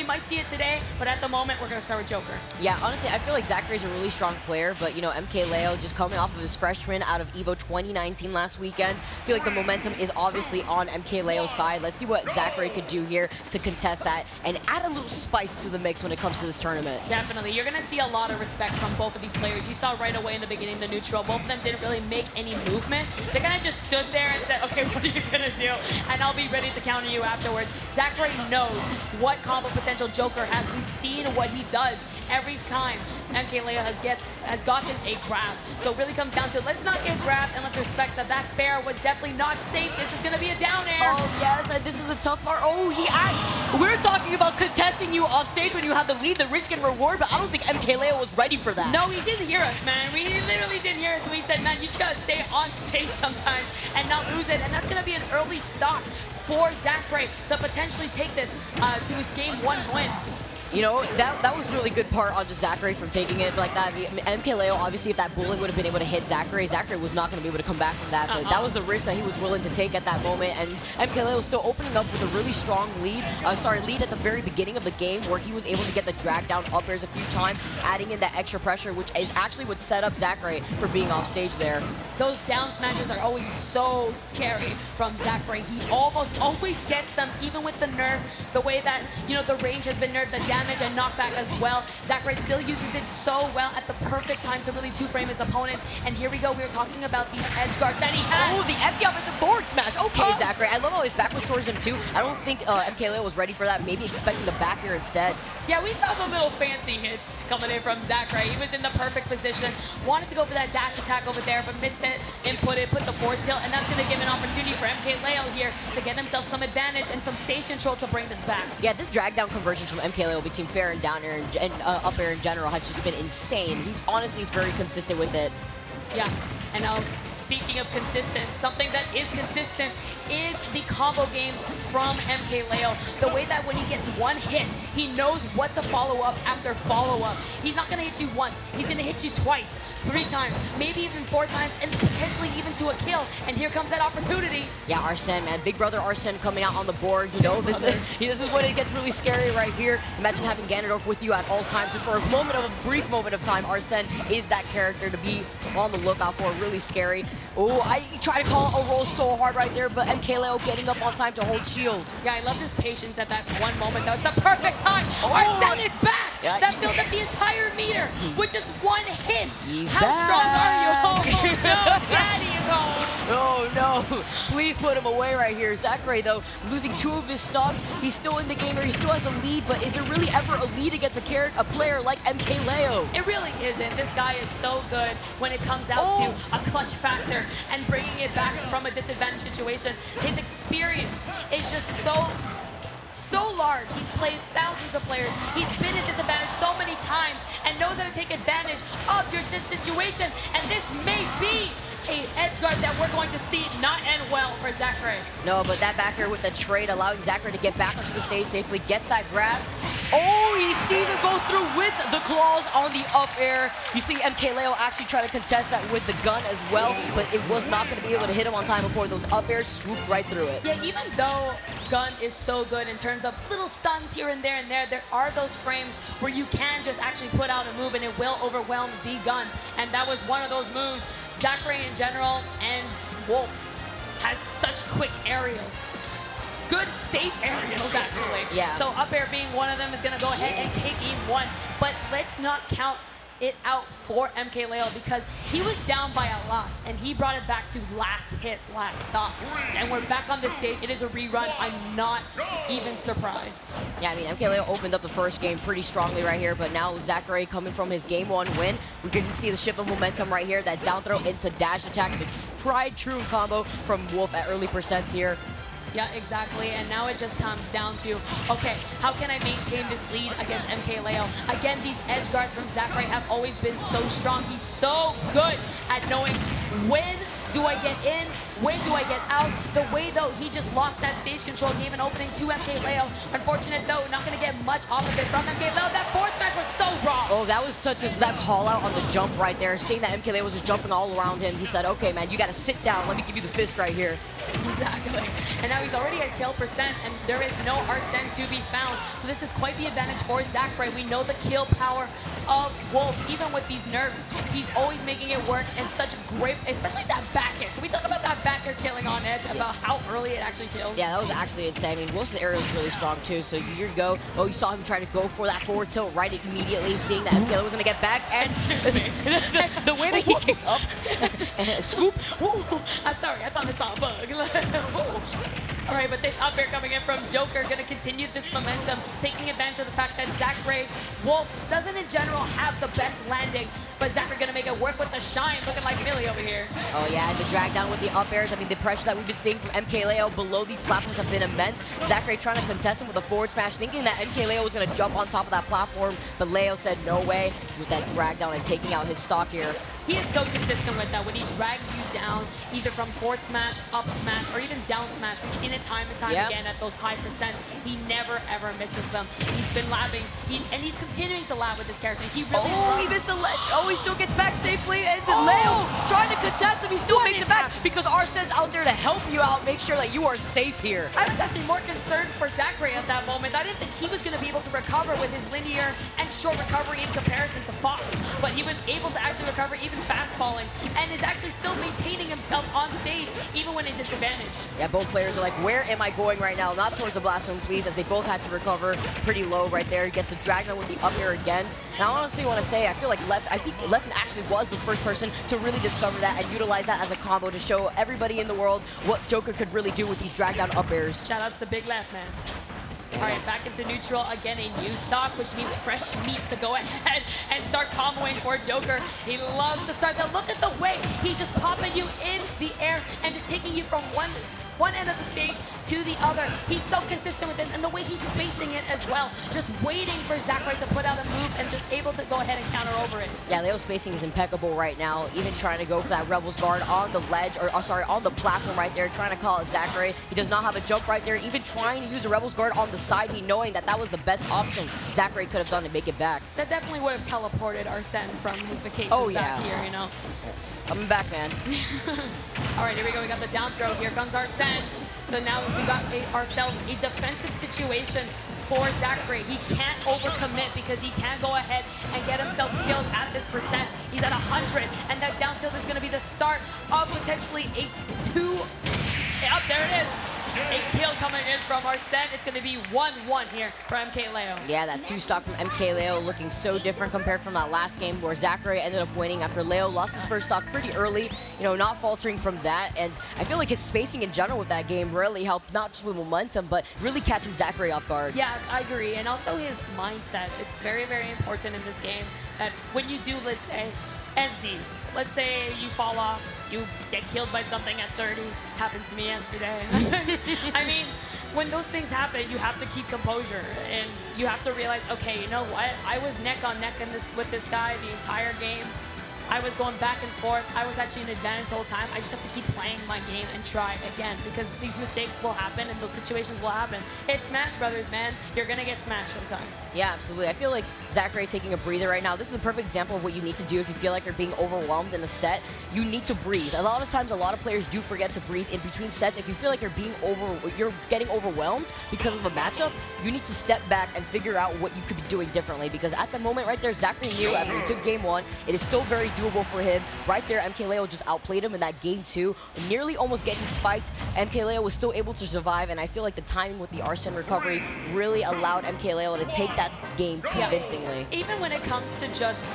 we might see it today, but at the moment, we're going to start with Joker. Yeah, honestly, I feel like Zackray's a really strong player, but, you know, MkLeo just coming off of his freshman out of EVO 2019 last weekend. I feel like the momentum is obviously on MkLeo's side. Let's see what Zackray could do here to contest that and add a little spice to the mix when it comes to this tournament. Definitely. You're going to see a lot of respect from both of these players. You saw right away in the beginning, the neutral, both of them didn't really make any movement. They kind of just stood there and said, okay, what are you going to do? And I'll be ready to counter you afterwards. Zackray knows what combo potential Joker has. We've seen what he does every time MkLeo has gotten a grab. So it really comes down to, let's not get grabbed and let's respect that that fair was definitely not safe. This is going to be a down air. Oh, yes, and this is a tough part. Oh, we're talking about contesting you off stage when you have the lead, the risk and reward, but I don't think MkLeo was ready for that. No, he didn't hear us, man. We literally didn't hear us. We said, man, you just got to stay on stage sometimes and not lose it. And that's going to be an early stop for Zackray to potentially take this to his game 1 win. You know, that was really good part on just Zackray from taking it like that. MkLeo, obviously, if that bullet would have been able to hit Zackray was not going to be able to come back from that. But that was the risk that he was willing to take at that moment. And MkLeo was still opening up with a really strong lead. Lead at the very beginning of the game where he was able to get the drag down up airs a few times, adding in that extra pressure, which is actually what set up Zackray for being off stage there. Those down smashes are always so scary from Zackray. He almost always gets them, even with the nerf, the way that, you know, the range has been nerfed, the damage and knockback as well. Zackray still uses it so well at the perfect time to really two-frame his opponents. And here we go, we were talking about these edge guards that he has. Oh, the empty up into forward smash. Okay, Zackray. I love how he's backwards towards him too. I don't think MkLeo was ready for that, maybe expecting the back air instead. Yeah, we saw the little fancy hits coming in from Zackray. He was in the perfect position, wanted to go for that dash attack over there, but missed it, inputted, put the forward tilt, and that's going to give an opportunity for MkLeo here to get himself some advantage and some stage control to bring this back. Yeah, the drag down conversions from MkLeo between fair and down air and up air in general have just been insane. He honestly is very consistent with it. Yeah, and speaking of consistent, something that is consistent is the combo game from MkLeo. The way that when he gets one hit, he knows what to follow up after follow up. He's not going to hit you once, he's going to hit you twice, 3 times, maybe even 4 times, and potentially even to a kill. And here comes that opportunity. Yeah, Arsene, man. Big brother Arsene coming out on the board. You know, this is when it gets really scary right here. Imagine having Ganondorf with you at all times. And for a brief moment of time, Arsene is that character to be on the lookout for. Really scary. Oh, I try to call a roll so hard right there, but MkLeo getting up on time to hold shield. Yeah, I love his patience at that one moment. That was the perfect time. Arsene is back. Yeah, that filled up the entire meter with just one hit. How strong are you? Oh no, Daddy is home. Oh no, please put him away right here. Zackray, though, losing 2 of his stocks. He's still in the game, or he still has the lead, but is there really ever a lead against a player like MkLeo? It really isn't. This guy is so good when it comes out to a clutch factor and bringing it back from a disadvantaged situation. His experience is just so large. He's played thousands of players. He's been in disadvantage so many times and knows how to take advantage of your situation. And this may be a edge guard that we're going to see not end well for Zackray. No, but that back air with the trade, allowing Zackray to get back onto the stage safely, gets that grab. Oh, he sees him go through with the claws on the up air. You see MkLeo actually try to contest that with the gun as well, but it was not going to be able to hit him on time before those up airs swooped right through it. Yeah, even though gun is so good in terms of little stuns here and there are those frames where you can just actually put out a move and it will overwhelm the gun. And that was one of those moves. Zackray in general and Wolf has such quick aerials. Good, safe aerials, actually. Yeah. So up air being one of them is going to go ahead and take E1. But let's not count it out for MkLeo because he was down by a lot and he brought it back to last hit, last stop. And we're back on this stage. It is a rerun. I'm not even surprised. Yeah, I mean, MkLeo opened up the first game pretty strongly right here, but now Zackray coming from his game 1 win. We can see the shift of momentum right here. That down throw into dash attack, the tried true combo from Wolf at early percents here. Yeah, exactly. And now it just comes down to, okay, how can I maintain this lead against MkLeo? Again, these edge guards from Zackray have always been so strong. He's so good at knowing when Do I get in? When do I get out? The way, though, he just lost that stage control, gave an opening to MkLeo. Unfortunate, though, not going to get much off of it from MkLeo. That forward smash was so wrong. Oh, that was such a, that call out on the jump right there. Seeing that MkLeo was just jumping all around him, he said, okay, man, you got to sit down. Let me give you the fist right here. Exactly. And now he's already at kill percent, and there is no Arsene to be found. So this is quite the advantage for Zackray. We know the kill power of Wolf. Even with these nerfs, he's always making it work, and such great, especially that back air. Can we talk about that back air killing on edge, about how early it actually kills? Yeah, that was actually insane. I mean, Wolf's area is really strong too, so here you go. Oh, you saw him try to go for that forward tilt right immediately, seeing that MkLeo was going to get back, and the way that he kicks up, and scoop. I'm sorry, I thought I saw a bug. All right, but this up air coming in from Joker, going to continue this momentum, taking advantage of the fact that Zackray's Wolf doesn't in general have the best landing, but Zackray going to make it work with the shine, looking like Millie over here. Oh yeah, and the drag down with the up airs. I mean, the pressure that we've been seeing from MkLeo below these platforms have been immense. Zackray trying to contest him with a forward smash, thinking that MkLeo was going to jump on top of that platform, but Leo said no way with that drag down and taking out his stock here. He is so consistent with that. When he drags you down, either from forward smash, up smash, or even down smash, we've seen it time and time again at those high percents. He never, ever misses them. He's been labbing, and he's continuing to lab with this character. He really he missed the ledge. Oh, he still gets back safely, and Leo trying to contest him. He still makes it back because Arsene's out there to help you out, make sure that you are safe here. I was actually more concerned for Zackray at that moment. I didn't think he was going to be able to recover with his linear and short recovery in comparison to Fox, but he was able to actually recover even fast falling, and is actually still maintaining himself on stage even when in disadvantage. Yeah, both players are like, where am I going right now? Not towards the blast zone, please, as they both had to recover pretty low right there. He gets the drag down with the up air again. And I honestly want to say, I feel like I think Leffen actually was the first person to really discover that and utilize that as a combo to show everybody in the world what Joker could really do with these drag down up airs. Shout outs to Big Left, man. All right, back into neutral. Again, a new stock, which means fresh meat to go ahead and start comboing for Joker. He loves to start that. Look at the way he's just popping you in the air and just taking you from one end of the stage to the other. He's so consistent with this, and the way he's spacing it as well. Just waiting for Zackray to put out a move and just able to go ahead and counter over it. Yeah, Leo's spacing is impeccable right now. Even trying to go for that Rebels guard on the ledge, or sorry, on the platform right there, trying to call it Zackray. He does not have a jump right there. Even trying to use a Rebels guard on the side, he knowing that that was the best option Zackray could have done to make it back. That definitely would have teleported Arsene from his vacation back here, you know. Coming back, man. All right, here we go. We got the down throw. Here comes Arsene. So now we got ourselves a defensive situation for Zackray. He can't overcommit because he can go ahead and get himself killed at this percent. He's at 100, and that down tilt is going to be the start of potentially a 2. Up there it is. A kill coming in from Arsene. It's going to be 1-1 here for MkLeo. Yeah, that 2 stock from MkLeo looking so different compared from that last game where Zackray ended up winning after Leo lost his first stock pretty early, you know, not faltering from that. And I feel like his spacing in general with that game really helped, not just with momentum, but really catching Zackray off guard. Yeah, I agree. And also his mindset. It's very, very important in this game that when you do, let's say, SD, let's say you fall off, you get killed by something at 30. Happened to me yesterday. I mean, when those things happen, you have to keep composure, and you have to realize, okay, you know what? I was neck on neck with this guy the entire game. I was going back and forth. I was actually in advantage the whole time. I just have to keep playing my game and try again, because these mistakes will happen and those situations will happen. It's Smash Brothers, man. You're gonna get smashed sometimes. Yeah, absolutely. I feel like Zackray taking a breather right now. This is a perfect example of what you need to do if you feel like you're being overwhelmed in a set. You need to breathe. A lot of times, a lot of players do forget to breathe in between sets. If you feel like you're getting overwhelmed because of a matchup, you need to step back and figure out what you could be doing differently, because at the moment right there, Zackray knew after he took game 1, it is still very doable for him. Right there, MkLeo just outplayed him in that game 2, nearly almost getting spiked. MkLeo was still able to survive, and I feel like the timing with the Arsene recovery really allowed MkLeo to take that game convincingly. Even when it comes to just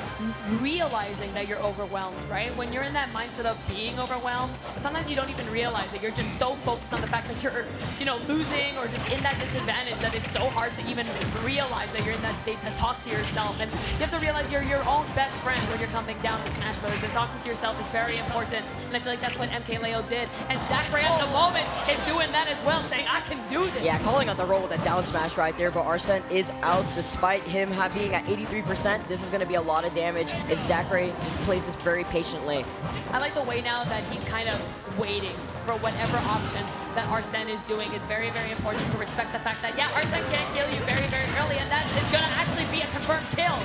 realizing that you're overwhelmed, right? When you're in that mindset of being overwhelmed, sometimes you don't even realize that you're just so focused on the fact that you're, you know, losing or just in that disadvantage that it's so hard to even realize that you're in that state to talk to yourself. And you have to realize you're your own best friend when you're coming down the Smash Brothers, and talking to yourself is very important, and I feel like that's what MkLeo did. And Zackray at the moment is doing that as well, saying, I can do this. Yeah, calling out the roll with a down smash right there, but Arsene is out despite him being at 83%. This is going to be a lot of damage if Zackray just plays this very patiently. I like the way now that he's kind of waiting for whatever option that Arsene is doing. It's very, very important to respect the fact that, yeah, Arsene can kill you very, very early, and that is going to actually be a confirmed kill.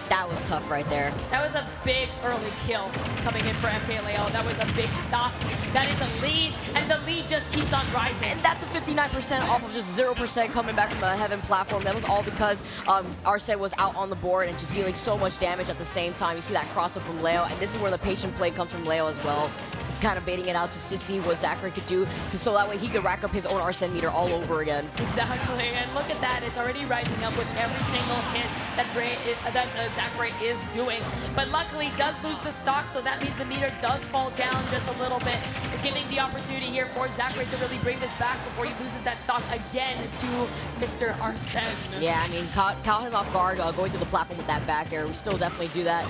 That was tough right there. That was a big early kill coming in for MkLeo. That was a big stop. That is a lead, and the lead just keeps on rising. And that's a 59% off of just 0% coming back from the Heaven platform. That was all because Arsene was out on the board and just dealing so much damage at the same time. You see that cross-up from Leo, and this is where the patient play comes from Leo as well. Just kind of baiting it out just to see what Zackray could do, so that way he could rack up his own Arsene meter all over again. Exactly, and look at that. It's already rising up with every single hit that Zackray is doing. But luckily, he does lose the stock, so that means the meter does fall down just a little bit, giving the opportunity here for Zackray to really bring this back before he loses that stock again to Mr. Arsene. Yeah, I mean, caught him off guard going through the platform with that back air. We still definitely do that.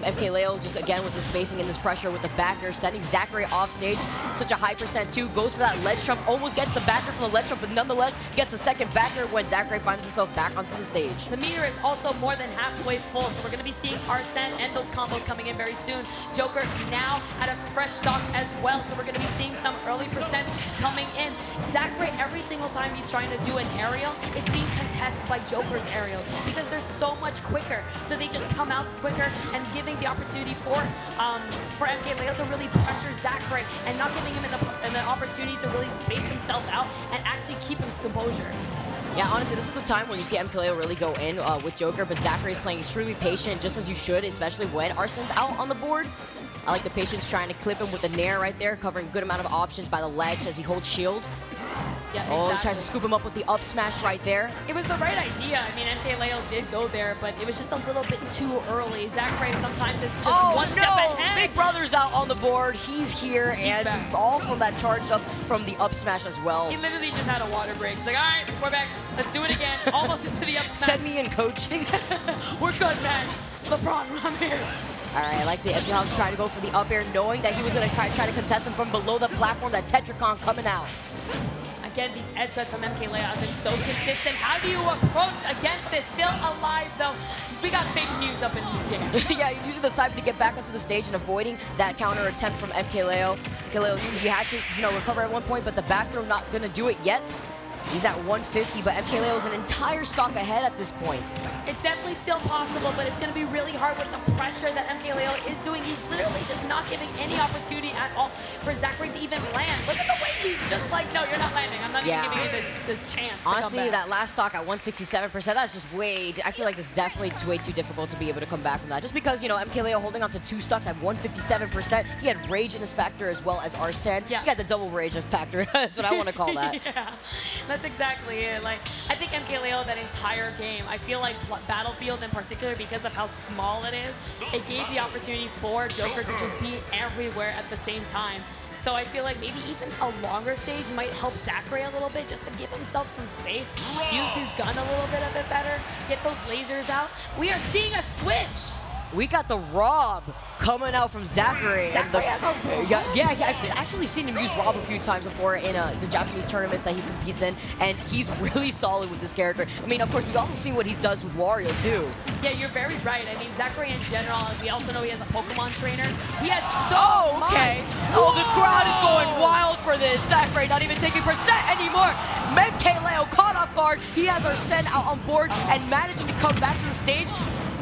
MkLeo just, again, with the spacing and this pressure with the back air, sending Zackray off stage. Such a high percent, too. Goes for that ledge trump, almost gets the back air from the ledge trump, but nonetheless gets the second back air when Zackray finds himself back onto the stage. The meter is also more than halfway full, so we're going to be seeing Arsene and those combos coming in very soon. Joker now at a fresh stock as well, so we're going to be seeing some early percent coming in. Zackray, every single time he's trying to do an aerial, it's being contested by Joker's aerials because they're so much quicker. So they just come out quicker and giving the opportunity for MkLeo to really pressure Zackray and not giving him an opportunity to really space himself out and actually keep his composure. Yeah, honestly, this is the time when you see MkLeo really go in with Joker, but Zackray is playing extremely patient, just as you should, especially when Arsene's out on the board. I like the patience trying to clip him with the nair right there, covering a good amount of options by the ledge as he holds shield. Yeah, exactly. He tries to scoop him up with the up smash right there. It was the right idea. I mean, MkLeo did go there, but it was just a little bit too early. Zackray sometimes it's just one step ahead. Big Brother's out on the board. He's here, and all from that charge up from the up smash as well. He literally just had a water break. He's like, all right, we're back. Let's do it again. Almost into the up smash. Send me in, coach. We're good, man. LeBron, I'm here. All right, I like the empty house trying to go for the up air, knowing that he was going to try to contest him from below the platform, that Tetracon coming out. Again, these edge guards from MkLeo have been so consistent. How do you approach against this? Still alive, though. We got fake news up in these games. Yeah, you're using the Cypher to get back onto the stage and avoiding that counter attempt from MkLeo. MkLeo, he had to, recover at one point, but the back throw not going to do it yet. He's at 150, but MkLeo is an entire stock ahead at this point. It's definitely still possible, but it's going to be really hard with the pressure that MkLeo is doing. He's literally just not giving any opportunity at all for Zackray to even land. Look at the way he's just like, no, you're not landing. I'm not even giving you this chance. Honestly, that last stock at 167%, that's just I feel like this is definitely way too difficult to be able to come back from that. Just because, MkLeo holding on to two stocks at 157%. He had rage in his factor as well as Arsene. Yeah. He got the double rage in factor. That's what I want to call that. Yeah. That's exactly it. Like, I think MkLeo, that entire game, I feel like Battlefield in particular, because of how small it is, it gave the opportunity for Joker to just be everywhere at the same time. So I feel like maybe even a longer stage might help Zackray a little bit, just to give himself some space, use his gun a little bit of it better, get those lasers out. We are seeing a switch. We got the Rob coming out from Zackray. I've actually seen him use Rob a few times before in the Japanese tournaments that he competes in, and he's really solid with this character. I mean, of course, we've also seen what he does with Wario, too. Yeah, you're very right. I mean, Zackray in general, we also know he has a Pokemon trainer. He has so much. Oh, the crowd is going wild for this. Zackray not even taking percent anymore. MkLeo caught off guard. He has Arsene out on board and managing to come back to the stage.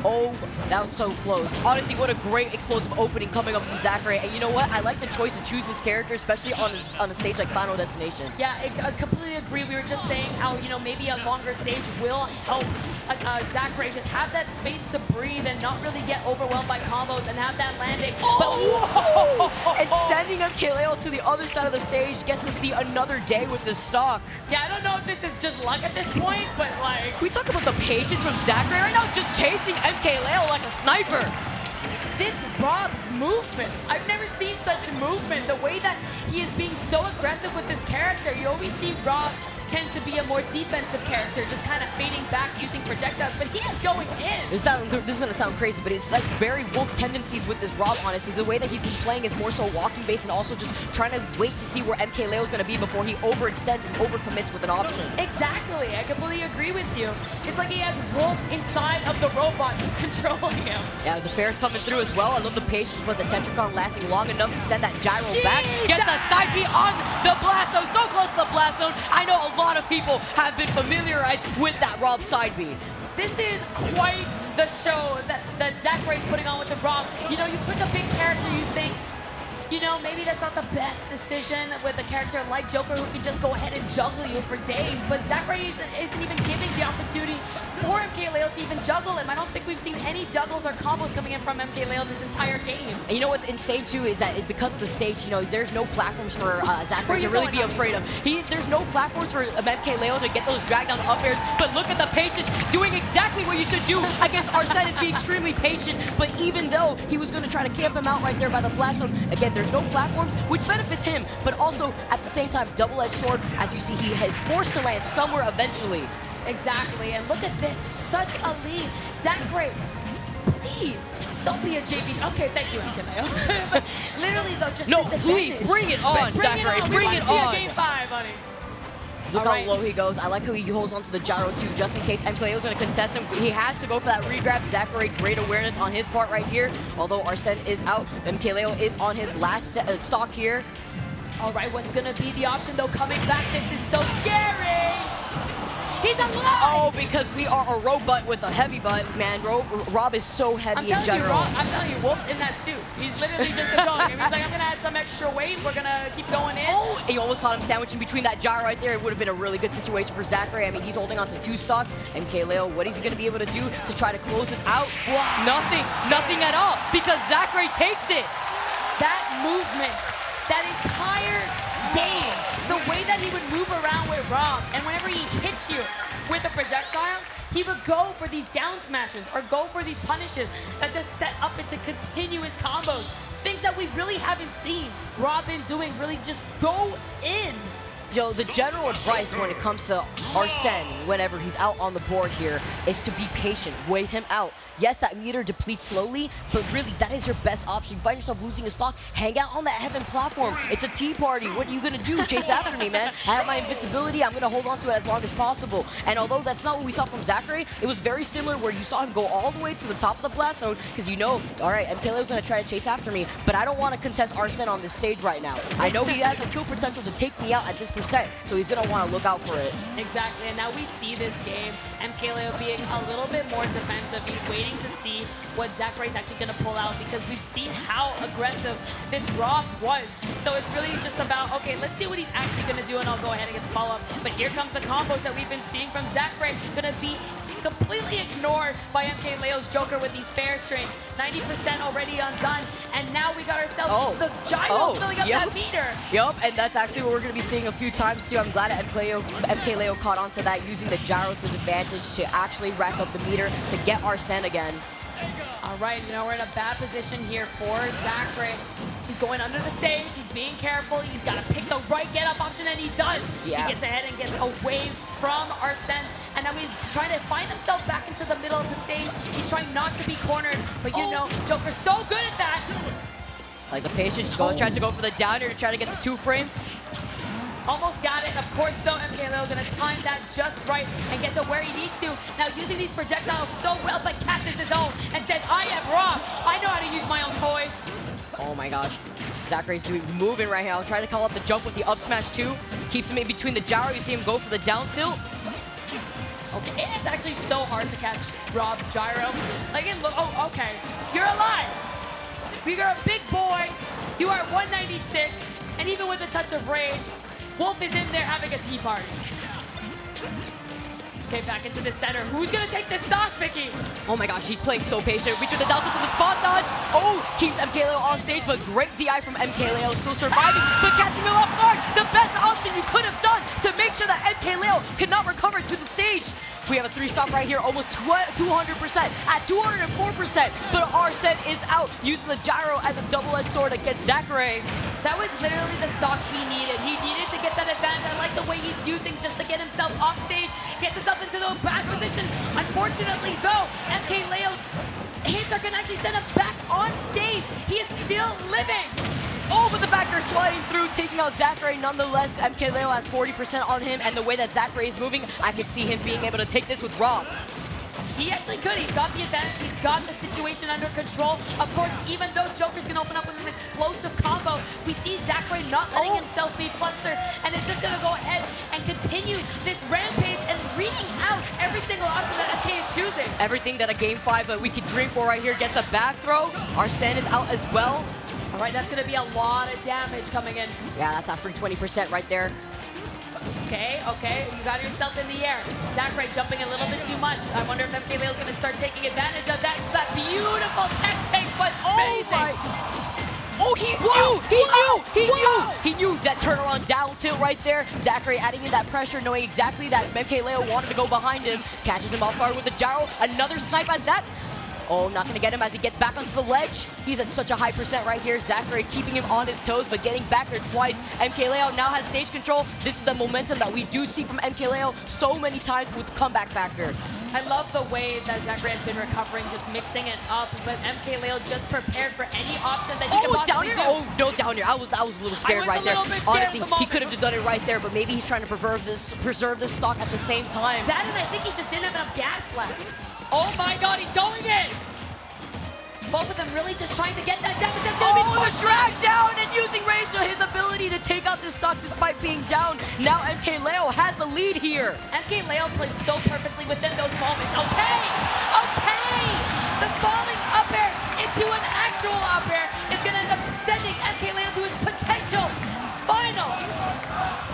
Oh, that was so close. Honestly, what a great explosive opening coming up from Zackray. And you know what? I like the choice to choose this character, especially on a stage like Final Destination. Yeah, I completely agree. We were just saying how, maybe a longer stage will help Zackray just have that space to breathe and not really get overwhelmed by combos and have that landing. And sending MkLeo to the other side of the stage, gets to see another day with this stock. Yeah, I don't know if this is just luck at this point, but like... We talk about the patience from Zackray right now, just chasing MkLeo like a sniper. This Rob's movement, I've never seen such movement. The way that he is being so aggressive with this character. You always see Rob tends to be a more defensive character, just kind of fading back using projectiles, but he is going in. This is going to sound crazy, but it's like very Wolf tendencies with this Rob, honestly. The way that he's been playing is more so walking base and also just trying to wait to see where MkLeo is going to be before he overextends and overcommits with an option. Exactly. I completely agree with you. It's like he has Wolf inside of the robot just controlling him. Yeah, the fair's coming through as well. I love the patience with the Tetracon lasting long enough to send that gyro back. Gets the side B on the blast zone, so close to the blast zone. I know a lot of people have been familiarized with that Rob side B. This is quite the show that Zackray is putting on with the Rob. You know, you pick a big character, you think, you know, maybe that's not the best decision with a character like Joker who can just go ahead and juggle you for days, but Zackray isn't even giving the opportunity for MkLeo to even juggle him. I don't think we've seen any juggles or combos coming in from MkLeo this entire game. And you know what's insane too is that because of the stage, you know, there's no platforms for Zackray to really be afraid of. There's no platforms for MkLeo to get those drag down up airs, but look at the patience, doing exactly what you should do against Arsene, is being extremely patient, but even though he was going to try to camp him out right there by the blast zone, again, there's no platforms, which benefits him, but also at the same time, double-edged sword, as you see, he has forced to land somewhere eventually. Exactly, and look at this, such a lead. Zackray, please, don't be a JV. Okay, thank you, MkLeo. But literally, though, just no, please, bring it on, Zackray, bring it on. Game 5, honey. Look how low he goes. I like how he holds onto the gyro too, just in case MkLeo's going to contest him. He has to go for that regrab. Zackray, great awareness on his part right here. Although Arsene is out, MkLeo is on his last stock here. All right, what's going to be the option though? Coming back, this is so scary. He's alive! Oh, because we are a robot with a heavy butt, man. Rob is so heavy in general. I'm telling you, Wolf's in that suit. He's literally just controlling him. He's like, I'm going to add some extra weight. We're going to keep going in. Oh, and you almost caught him sandwiching between that gyro right there. It would have been a really good situation for Zackray. I mean, he's holding on to 2 stocks. MkLeo, what is he going to be able to do to try to close this out? Wow. Nothing at all, because Zackray takes it. That movement, that entire game, the way that he would move around with Rob, and whenever he hits you with a projectile, he would go for these down smashes or go for these punishes that just set up into continuous combos. Things that we really haven't seen Robin doing, really just go in. Yo, the general advice when it comes to Arsene, whenever he's out on the board here, is to be patient, wait him out. Yes, that meter depletes slowly, but really, that is your best option. You find yourself losing a stock, hang out on that heaven platform. It's a tea party. What are you gonna do? Chase after me, man. I have my invincibility. I'm gonna hold on to it as long as possible. And although that's not what we saw from Zackray, it was very similar where you saw him go all the way to the top of the blast zone, because you know, all right, MkLeo's gonna try to chase after me, but I don't want to contest Arsene on this stage right now. I know he has the kill potential to take me out at this percent, so he's gonna want to look out for it. Exactly, and now we see this game, MkLeo being a little bit more defensive. He's waiting to see what Zackray's actually going to pull out, because we've seen how aggressive this Rob was. So it's really just about, okay, let's see what he's actually going to do, and I'll go ahead and get the follow-up. But here comes the combos that we've been seeing from Zackray, going to be completely ignored by MkLeo's Joker with these fair strings. 90% already undone, and now we got ourselves the gyro filling up that meter. Yup, and that's actually what we're going to be seeing a few times too. I'm glad that MkLeo caught on to that, using the gyro to his advantage to actually rack up the meter to get Arsene again. All right, you know, we're in a bad position here for Zackray. He's going under the stage, he's being careful, he's got to pick the right get-up option, and he does. Yeah. He gets ahead and gets away from Arsene, and now he's trying to find himself back into the middle of the stage. He's trying not to be cornered, but you know, Joker's so good at that. Like the patience, tries to go for the downer to try to get the 2-frame. Almost got it. Of course, though, MkLeo gonna time that just right and get to where he needs to. Now, using these projectiles so well, but catches his own and says, I am Rob. I know how to use my own toys. Oh my gosh. Zackray's moving right now. Trying to call up the jump with the up smash too. Keeps him in between the gyro. You see him go for the down tilt. Okay, it is actually so hard to catch Rob's gyro. Like, oh, okay. You're alive. You're a big boy. You are 196. And even with a touch of rage, Wolf is in there having a tea party. Okay, back into the center. Who's gonna take this stock, Vicky? Oh my gosh, he's playing so patient. Reaching the down to the spot dodge. Oh, keeps MkLeo on stage, but great DI from MkLeo, still surviving, but catching him off guard. The best option you could have done to make sure that MkLeo could not recover to the stage. We have a 3-stock right here, almost 200%, at 204%, but Arsene is out, using the gyro as a double-edged sword against Zackray. That was literally the stock he needed. He needed to get that advantage. I like the way he's using just to get himself off stage, get himself into the back position. Unfortunately, though, MkLeo's hits are going to actually send him back on stage. He is still living. Oh, but the backer sliding through, taking out Zackray. Nonetheless, MkLeo has 40% on him, and the way that Zackray is moving, I could see him being able to take this with Rob. He actually could. He's got the advantage. He's got the situation under control. Of course, even though Joker's going to open up with an explosive combo, we see Zackray not letting himself be flustered, and it's just going to go ahead and continue this rampage and reading out every single option that MK is choosing. Everything that a Game 5 that we could dream for right here gets a back throw. Arsene is out as well. All right, that's going to be a lot of damage coming in. Yeah, that's a free 20% right there. Okay, you got yourself in the air. Zackray jumping a little bit too much. I wonder if MkLeo is going to start taking advantage of that. That beautiful tech take, but amazing. He knew that turnaround down tilt right there. Zackray adding in that pressure, knowing exactly that MkLeo wanted to go behind him. Catches him off guard with the gyro. Another snipe at that. Oh, not going to get him as he gets back onto the ledge. He's at such a high percent right here. Zackray keeping him on his toes, but getting back there twice. MkLeo now has stage control. This is the momentum that we do see from MkLeo so many times with comeback factor. I love the way that Zackray has been recovering, just mixing it up, but MkLeo just prepared for any option that he can possibly do. Oh, no, down here. I was a little scared right there. Honestly, he could have just done it right there, but maybe he's trying to preserve this stock at the same time. That, and I think he just didn't have enough gas left. Oh my god, he's going in! Both of them really just trying to get that damage. Oh, the drag down, and using Ratio, his ability to take out this stock despite being down. Now MkLeo has the lead here. MkLeo played so perfectly within those moments. Okay! The falling up air into an actual up air is going to end up sending MkLeo to his potential final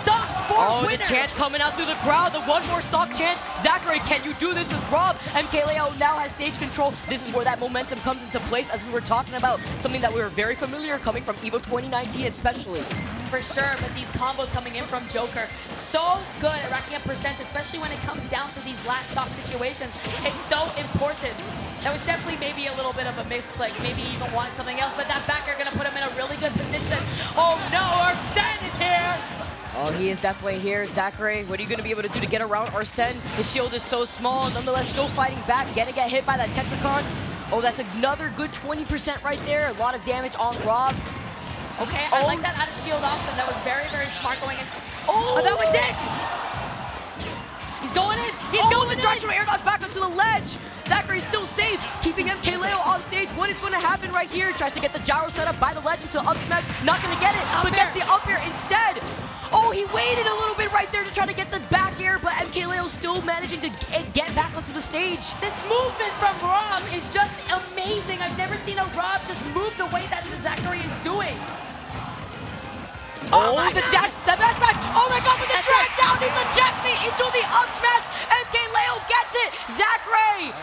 stock for winners. The chance coming out through the crowd. The one more stock chance. Zackray, can you do this with Rob? MkLeo now has stage control. This is where that momentum comes into place, as we were talking about. Something that we were very familiar coming from EVO 2019 especially. For sure, but these combos coming in from Joker, so good at racking up percent, especially when it comes down to these last stock situations. It's so important. That was definitely maybe a little bit of a misclick. Maybe even wanted something else, but that backer going to put him in a really good position. Oh no, Arsene is here! Oh, he is definitely here. Zackray, what are you going to be able to do to get around Arsene? His shield is so small, nonetheless still fighting back. Gonna get hit by that Tetracon. Oh, that's another good 20% right there. A lot of damage on Rob. Okay, I like that out of shield option. That was very, very smart going in. Oh, that was it! He's going in! He's going in! The directional air dodge back onto the ledge! Zackray is still safe, keeping MkLeo off stage. What is going to happen right here? Tries to get the gyro set up by the ledge into up smash. Not going to get it, but gets the up air instead. Oh, he waited a little bit right there to try to get the back air, but MkLeo still managing to get back onto the stage. This movement from Rob is just amazing. I've never seen a Rob just move the way that Zackray is doing. Oh, the dash back. Oh my god, with the drag down, he's a checkmate into the up smash. MkLeo gets it. Zackray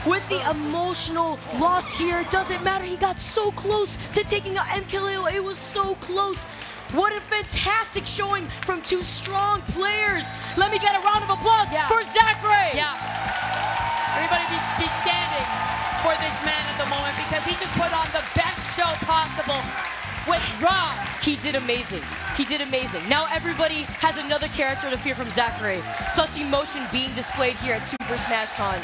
with the emotional loss here. It doesn't matter. He got so close to taking out MkLeo. It was so close. What a fantastic showing from two strong players. Let me get a round of applause for Zackray. Yeah. Everybody be standing for this man at the moment, because he just put on the best show possible with Rob. He did amazing. He did amazing. Now everybody has another character to fear from Zackray. Such emotion being displayed here at Super Smash Con.